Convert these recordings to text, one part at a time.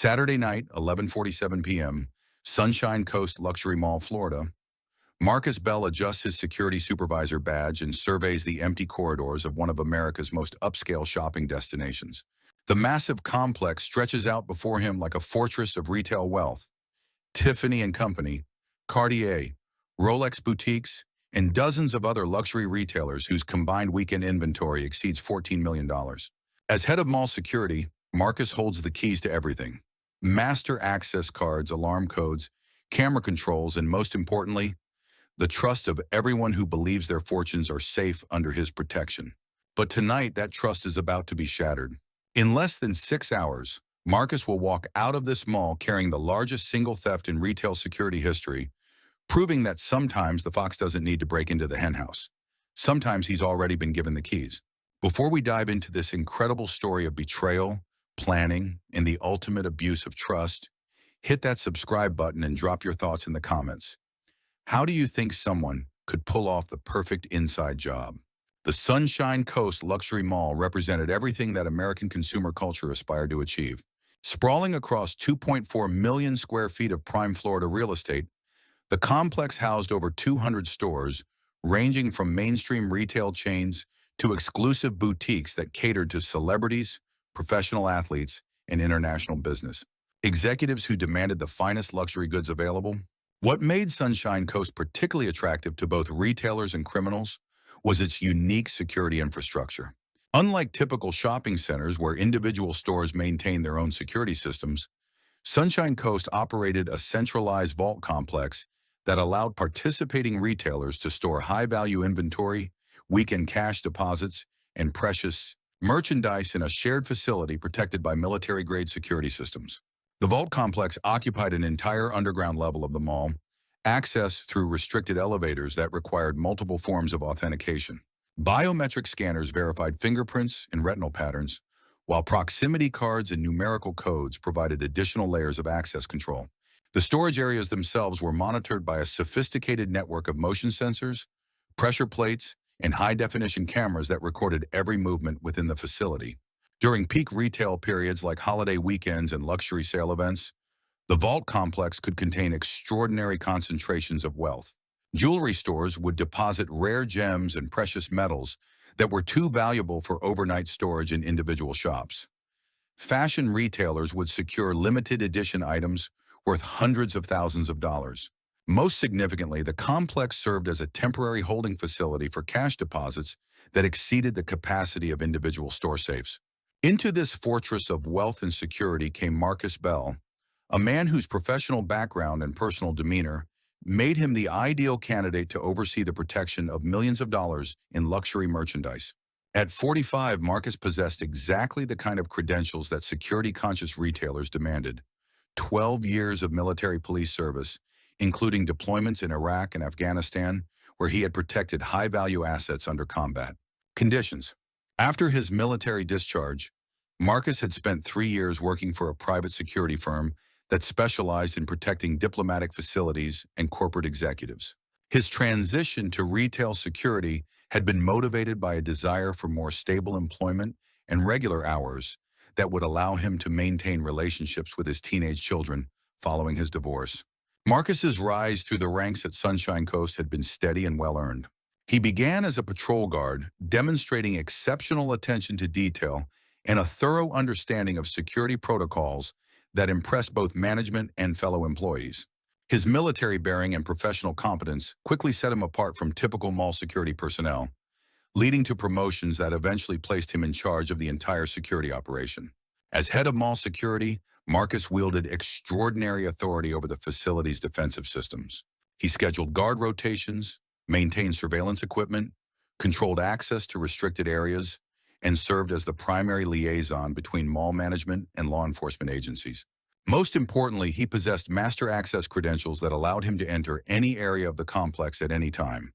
Saturday night, 11:47 p.m., Sunshine Coast Luxury Mall, Florida. Marcus Bell adjusts his security supervisor badge and surveys the empty corridors of one of America's most upscale shopping destinations. The massive complex stretches out before him like a fortress of retail wealth. Tiffany and Company, Cartier, Rolex boutiques, and dozens of other luxury retailers whose combined weekend inventory exceeds $14 million. As head of mall security, Marcus holds the keys to everything. Master access cards, alarm codes, camera controls, and most importantly, the trust of everyone who believes their fortunes are safe under his protection. But tonight, that trust is about to be shattered. In less than 6 hours, Marcus will walk out of this mall carrying the largest single theft in retail security history, proving that sometimes the fox doesn't need to break into the henhouse. Sometimes he's already been given the keys. Before we dive into this incredible story of betrayal, planning, and the ultimate abuse of trust, hit that subscribe button and drop your thoughts in the comments. How do you think someone could pull off the perfect inside job? The Sunshine Coast Luxury Mall represented everything that American consumer culture aspired to achieve. Sprawling across 2.4 million square feet of prime Florida real estate, the complex housed over 200 stores, ranging from mainstream retail chains to exclusive boutiques that catered to celebrities, professional athletes, and international business. Executives who demanded the finest luxury goods available. What made Sunshine Coast particularly attractive to both retailers and criminals was its unique security infrastructure. Unlike typical shopping centers where individual stores maintain their own security systems, Sunshine Coast operated a centralized vault complex that allowed participating retailers to store high-value inventory, weekend cash deposits, and precious merchandise in a shared facility protected by military-grade security systems. The vault complex occupied an entire underground level of the mall, accessed through restricted elevators that required multiple forms of authentication. Biometric scanners verified fingerprints and retinal patterns, while proximity cards and numerical codes provided additional layers of access control. The storage areas themselves were monitored by a sophisticated network of motion sensors, pressure plates, and high-definition cameras that recorded every movement within the facility. During peak retail periods like holiday weekends and luxury sale events, the vault complex could contain extraordinary concentrations of wealth. Jewelry stores would deposit rare gems and precious metals that were too valuable for overnight storage in individual shops. Fashion retailers would secure limited edition items worth hundreds of thousands of dollars. Most significantly, the complex served as a temporary holding facility for cash deposits that exceeded the capacity of individual store safes. Into this fortress of wealth and security came Marcus Bell, a man whose professional background and personal demeanor made him the ideal candidate to oversee the protection of millions of dollars in luxury merchandise. At 45, Marcus possessed exactly the kind of credentials that security-conscious retailers demanded. 12 years of military police service, including deployments in Iraq and Afghanistan, where he had protected high-value assets under combat conditions. After his military discharge, Marcus had spent 3 years working for a private security firm that specialized in protecting diplomatic facilities and corporate executives. His transition to retail security had been motivated by a desire for more stable employment and regular hours that would allow him to maintain relationships with his teenage children following his divorce. Marcus's rise through the ranks at Sunshine Coast had been steady and well-earned. He began as a patrol guard, demonstrating exceptional attention to detail and a thorough understanding of security protocols that impressed both management and fellow employees. His military bearing and professional competence quickly set him apart from typical mall security personnel, leading to promotions that eventually placed him in charge of the entire security operation. As head of mall security, Marcus wielded extraordinary authority over the facility's defensive systems. He scheduled guard rotations, maintained surveillance equipment, controlled access to restricted areas, and served as the primary liaison between mall management and law enforcement agencies. Most importantly, he possessed master access credentials that allowed him to enter any area of the complex at any time,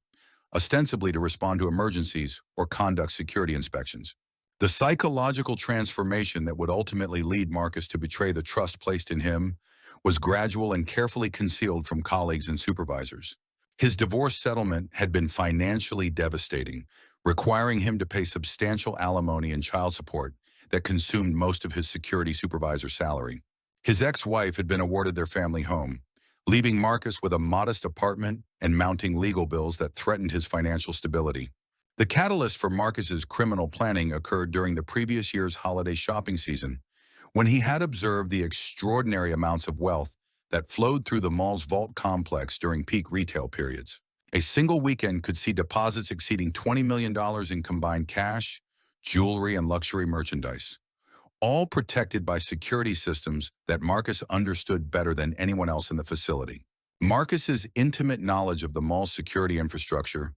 ostensibly to respond to emergencies or conduct security inspections. The psychological transformation that would ultimately lead Marcus to betray the trust placed in him was gradual and carefully concealed from colleagues and supervisors. His divorce settlement had been financially devastating, requiring him to pay substantial alimony and child support that consumed most of his security supervisor's salary. His ex-wife had been awarded their family home, leaving Marcus with a modest apartment and mounting legal bills that threatened his financial stability. The catalyst for Marcus's criminal planning occurred during the previous year's holiday shopping season, when he had observed the extraordinary amounts of wealth that flowed through the mall's vault complex during peak retail periods. A single weekend could see deposits exceeding $20 million in combined cash, jewelry, and luxury merchandise, all protected by security systems that Marcus understood better than anyone else in the facility. Marcus's intimate knowledge of the mall's security infrastructure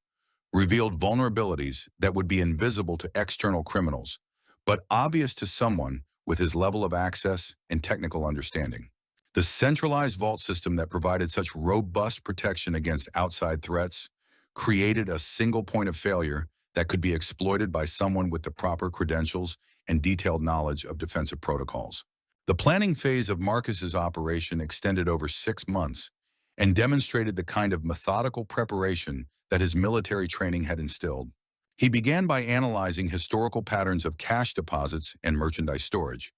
revealed vulnerabilities that would be invisible to external criminals, but obvious to someone with his level of access and technical understanding. The centralized vault system that provided such robust protection against outside threats created a single point of failure that could be exploited by someone with the proper credentials and detailed knowledge of defensive protocols. The planning phase of Marcus's operation extended over 6 months and demonstrated the kind of methodical preparation that his military training had instilled. He began by analyzing historical patterns of cash deposits and merchandise storage,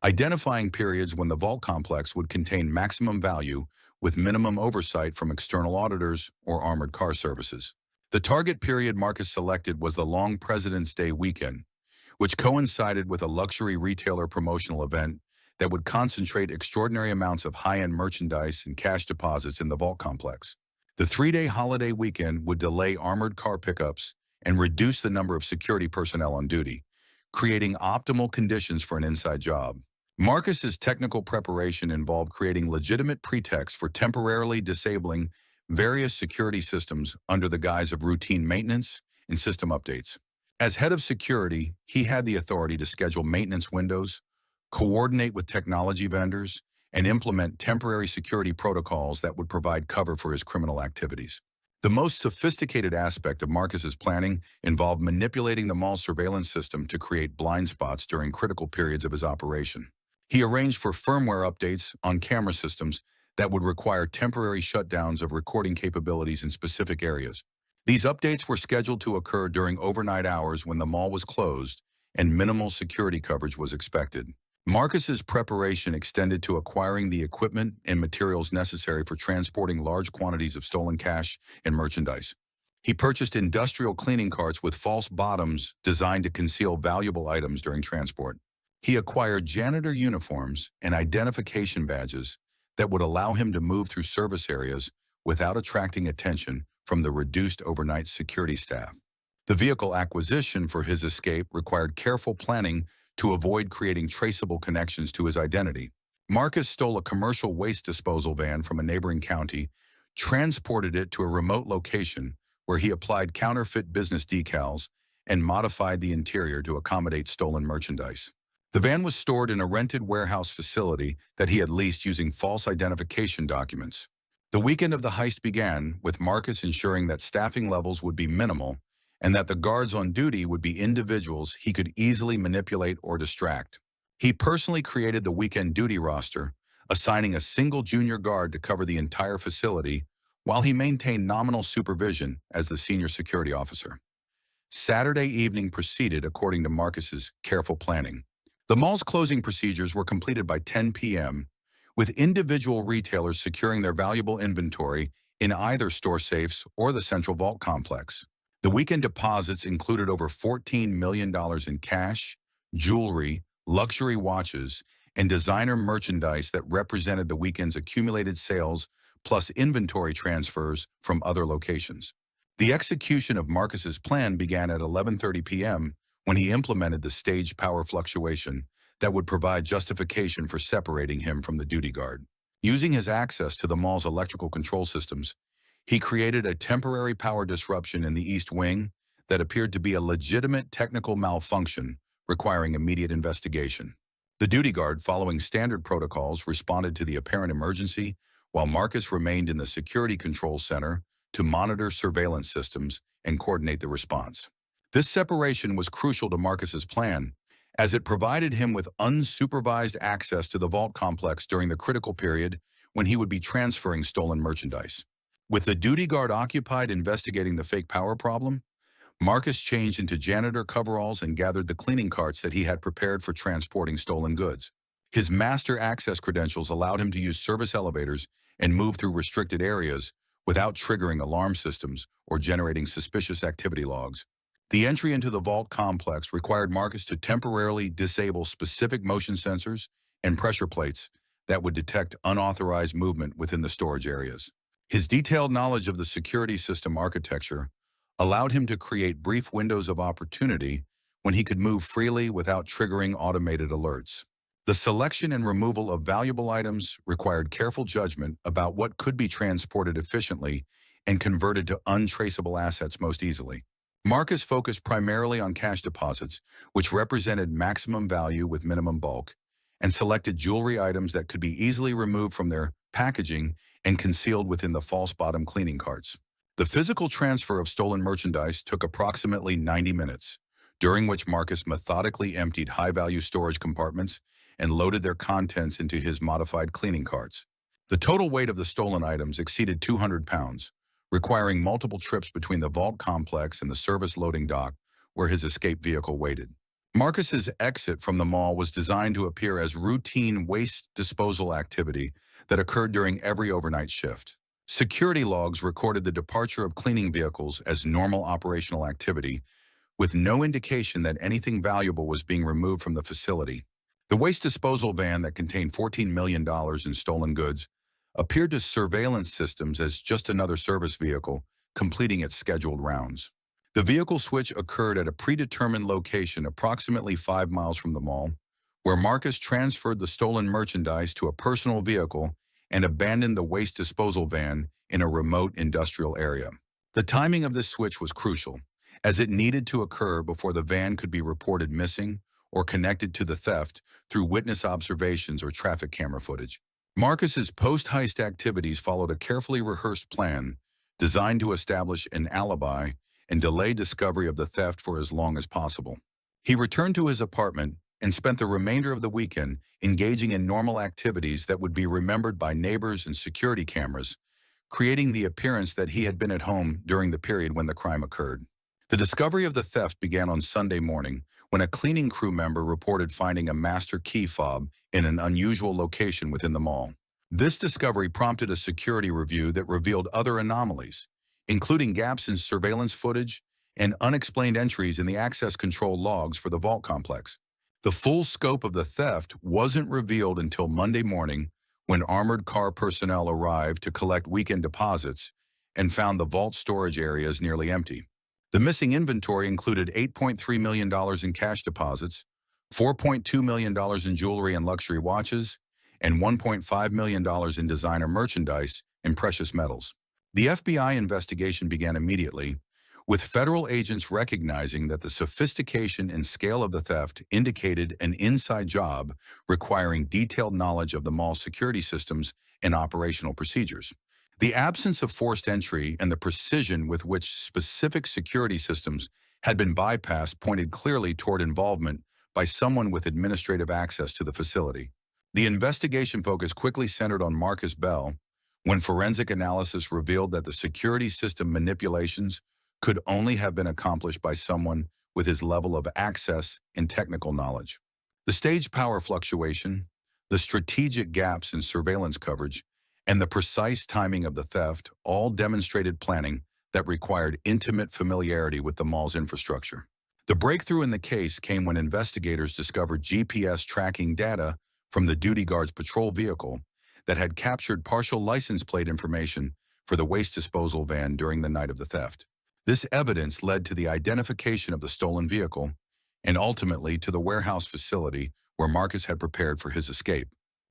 identifying periods when the vault complex would contain maximum value with minimum oversight from external auditors or armored car services. The target period Marcus selected was the long President's Day weekend, which coincided with a luxury retailer promotional event that would concentrate extraordinary amounts of high-end merchandise and cash deposits in the vault complex. The 3-day holiday weekend would delay armored car pickups and reduce the number of security personnel on duty, creating optimal conditions for an inside job. Marcus's technical preparation involved creating legitimate pretexts for temporarily disabling various security systems under the guise of routine maintenance and system updates. As head of security, he had the authority to schedule maintenance windows, coordinate with technology vendors, and implement temporary security protocols that would provide cover for his criminal activities. The most sophisticated aspect of Marcus's planning involved manipulating the mall's surveillance system to create blind spots during critical periods of his operation. He arranged for firmware updates on camera systems that would require temporary shutdowns of recording capabilities in specific areas. These updates were scheduled to occur during overnight hours when the mall was closed and minimal security coverage was expected. Marcus's preparation extended to acquiring the equipment and materials necessary for transporting large quantities of stolen cash and merchandise. He purchased industrial cleaning carts with false bottoms designed to conceal valuable items during transport. He acquired janitor uniforms and identification badges that would allow him to move through service areas without attracting attention from the reduced overnight security staff. The vehicle acquisition for his escape required careful planning to avoid creating traceable connections to his identity. Marcus stole a commercial waste disposal van from a neighboring county, transported it to a remote location where he applied counterfeit business decals and modified the interior to accommodate stolen merchandise. The van was stored in a rented warehouse facility that he had leased using false identification documents. The weekend of the heist began with Marcus ensuring that staffing levels would be minimal and that the guards on duty would be individuals he could easily manipulate or distract. He personally created the weekend duty roster, assigning a single junior guard to cover the entire facility while he maintained nominal supervision as the senior security officer. Saturday evening proceeded according to Marcus's careful planning. The mall's closing procedures were completed by 10 p.m., with individual retailers securing their valuable inventory in either store safes or the central vault complex. The weekend deposits included over $14 million in cash, jewelry, luxury watches, and designer merchandise that represented the weekend's accumulated sales plus inventory transfers from other locations. The execution of Marcus's plan began at 11:30 p.m. when he implemented the staged power fluctuation that would provide justification for separating him from the duty guard. Using his access to the mall's electrical control systems, he created a temporary power disruption in the East Wing that appeared to be a legitimate technical malfunction requiring immediate investigation. The duty guard, following standard protocols, responded to the apparent emergency, while Marcus remained in the security control center to monitor surveillance systems and coordinate the response. This separation was crucial to Marcus's plan, as it provided him with unsupervised access to the vault complex during the critical period when he would be transferring stolen merchandise. With the duty guard occupied investigating the fake power problem, Marcus changed into janitor coveralls and gathered the cleaning carts that he had prepared for transporting stolen goods. His master access credentials allowed him to use service elevators and move through restricted areas without triggering alarm systems or generating suspicious activity logs. The entry into the vault complex required Marcus to temporarily disable specific motion sensors and pressure plates that would detect unauthorized movement within the storage areas. His detailed knowledge of the security system architecture allowed him to create brief windows of opportunity when he could move freely without triggering automated alerts. The selection and removal of valuable items required careful judgment about what could be transported efficiently and converted to untraceable assets most easily. Marcus focused primarily on cash deposits, which represented maximum value with minimum bulk, and selected jewelry items that could be easily removed from their packaging and concealed within the false bottom cleaning carts. The physical transfer of stolen merchandise took approximately 90 minutes, during which Marcus methodically emptied high-value storage compartments and loaded their contents into his modified cleaning carts. The total weight of the stolen items exceeded 200 pounds, requiring multiple trips between the vault complex and the service loading dock where his escape vehicle waited. Marcus's exit from the mall was designed to appear as routine waste disposal activity that occurred during every overnight shift. Security logs recorded the departure of cleaning vehicles as normal operational activity, with no indication that anything valuable was being removed from the facility. The waste disposal van that contained $14 million in stolen goods appeared to surveillance systems as just another service vehicle completing its scheduled rounds. The vehicle switch occurred at a predetermined location approximately 5 miles from the mall, where Marcus transferred the stolen merchandise to a personal vehicle and abandoned the waste disposal van in a remote industrial area. The timing of this switch was crucial, as it needed to occur before the van could be reported missing or connected to the theft through witness observations or traffic camera footage. Marcus's post-heist activities followed a carefully rehearsed plan designed to establish an alibi and delay discovery of the theft for as long as possible. He returned to his apartment and spent the remainder of the weekend engaging in normal activities that would be remembered by neighbors and security cameras, creating the appearance that he had been at home during the period when the crime occurred. The discovery of the theft began on Sunday morning when a cleaning crew member reported finding a master key fob in an unusual location within the mall. This discovery prompted a security review that revealed other anomalies, including gaps in surveillance footage and unexplained entries in the access control logs for the vault complex. The full scope of the theft wasn't revealed until Monday morning when armored car personnel arrived to collect weekend deposits and found the vault storage areas nearly empty. The missing inventory included $8.3 million in cash deposits, $4.2 million in jewelry and luxury watches, and $1.5 million in designer merchandise and precious metals. The FBI investigation began immediately, with federal agents recognizing that the sophistication and scale of the theft indicated an inside job requiring detailed knowledge of the mall's security systems and operational procedures. The absence of forced entry and the precision with which specific security systems had been bypassed pointed clearly toward involvement by someone with administrative access to the facility. The investigation focus quickly centered on Marcus Bell when forensic analysis revealed that the security system manipulations could only have been accomplished by someone with his level of access and technical knowledge. The staged power fluctuation, the strategic gaps in surveillance coverage, and the precise timing of the theft all demonstrated planning that required intimate familiarity with the mall's infrastructure. The breakthrough in the case came when investigators discovered GPS tracking data from the duty guard's patrol vehicle that had captured partial license plate information for the waste disposal van during the night of the theft. This evidence led to the identification of the stolen vehicle and ultimately to the warehouse facility where Marcus had prepared for his escape.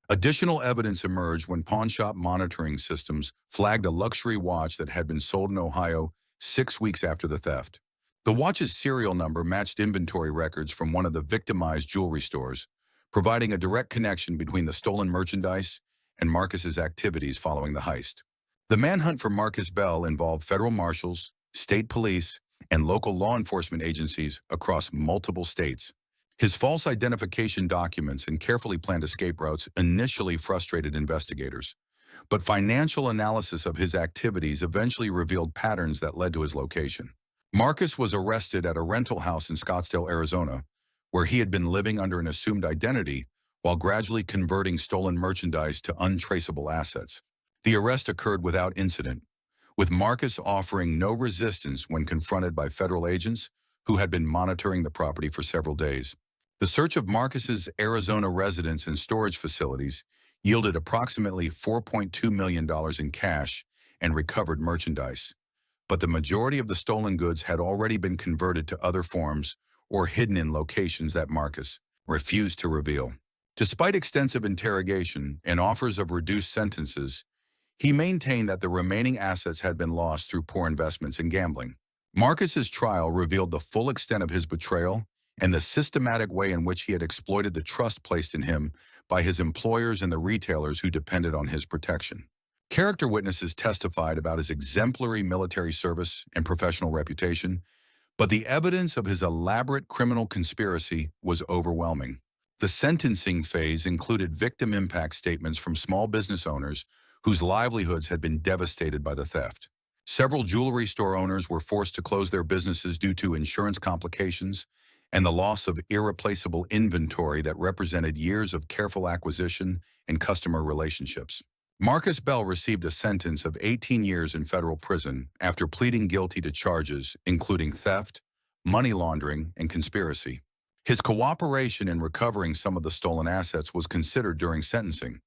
Additional evidence emerged when pawnshop monitoring systems flagged a luxury watch that had been sold in Ohio 6 weeks after the theft. The watch's serial number matched inventory records from one of the victimized jewelry stores, providing a direct connection between the stolen merchandise and Marcus's activities following the heist. The manhunt for Marcus Bell involved federal marshals, state police, and local law enforcement agencies across multiple states. His false identification documents and carefully planned escape routes initially frustrated investigators, but financial analysis of his activities eventually revealed patterns that led to his location. Marcus was arrested at a rental house in Scottsdale, Arizona, where he had been living under an assumed identity while gradually converting stolen merchandise to untraceable assets. The arrest occurred without incident, with Marcus offering no resistance when confronted by federal agents who had been monitoring the property for several days. The search of Marcus's Arizona residence and storage facilities yielded approximately $4.2 million in cash and recovered merchandise. But the majority of the stolen goods had already been converted to other forms or hidden in locations that Marcus refused to reveal. Despite extensive interrogation and offers of reduced sentences, he maintained that the remaining assets had been lost through poor investments in gambling. Marcus's trial revealed the full extent of his betrayal and the systematic way in which he had exploited the trust placed in him by his employers and the retailers who depended on his protection. Character witnesses testified about his exemplary military service and professional reputation, but the evidence of his elaborate criminal conspiracy was overwhelming. The sentencing phase included victim impact statements from small business owners whose livelihoods had been devastated by the theft. Several jewelry store owners were forced to close their businesses due to insurance complications and the loss of irreplaceable inventory that represented years of careful acquisition and customer relationships. Marcus Bell received a sentence of 18 years in federal prison after pleading guilty to charges including theft, money laundering, and conspiracy. His cooperation in recovering some of the stolen assets was considered during sentencing,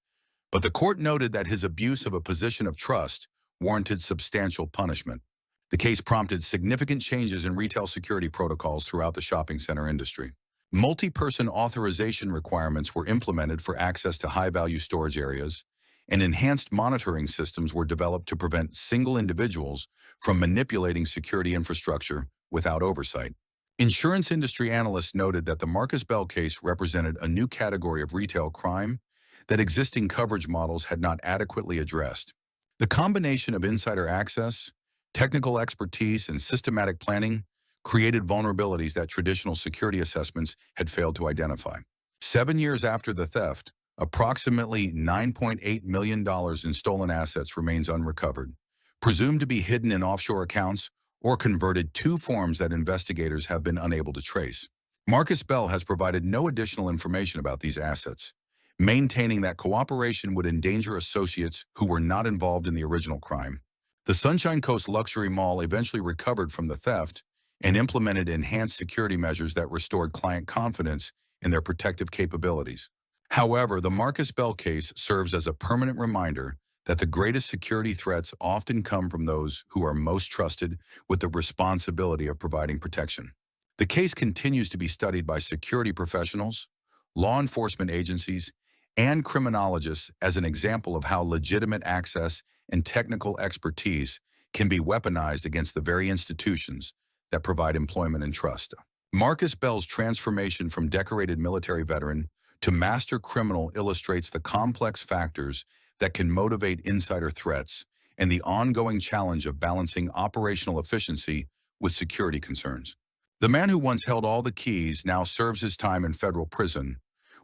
but the court noted that his abuse of a position of trust warranted substantial punishment. The case prompted significant changes in retail security protocols throughout the shopping center industry. Multi-person authorization requirements were implemented for access to high-value storage areas, and enhanced monitoring systems were developed to prevent single individuals from manipulating security infrastructure without oversight. Insurance industry analysts noted that the Marcus Bell case represented a new category of retail crime that existing coverage models had not adequately addressed. The combination of insider access, technical expertise, and systematic planning created vulnerabilities that traditional security assessments had failed to identify. 7 years after the theft, approximately $9.8 million in stolen assets remains unrecovered, presumed to be hidden in offshore accounts or converted to forms that investigators have been unable to trace. Marcus Bell has provided no additional information about these assets, maintaining that cooperation would endanger associates who were not involved in the original crime. The Sunshine Coast Luxury Mall eventually recovered from the theft and implemented enhanced security measures that restored client confidence in their protective capabilities. However, the Marcus Bell case serves as a permanent reminder that the greatest security threats often come from those who are most trusted with the responsibility of providing protection. The case continues to be studied by security professionals, law enforcement agencies, and criminologists as an example of how legitimate access and technical expertise can be weaponized against the very institutions that provide employment and trust. Marcus Bell's transformation from decorated military veteran to master criminal illustrates the complex factors that can motivate insider threats and the ongoing challenge of balancing operational efficiency with security concerns. The man who once held all the keys now serves his time in federal prison,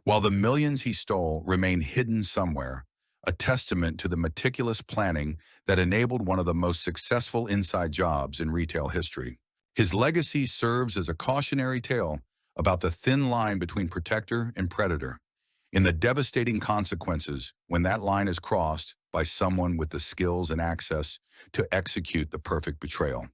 while the millions he stole remain hidden somewhere, a testament to the meticulous planning that enabled one of the most successful inside jobs in retail history. His legacy serves as a cautionary tale about the thin line between protector and predator, in the devastating consequences when that line is crossed by someone with the skills and access to execute the perfect betrayal.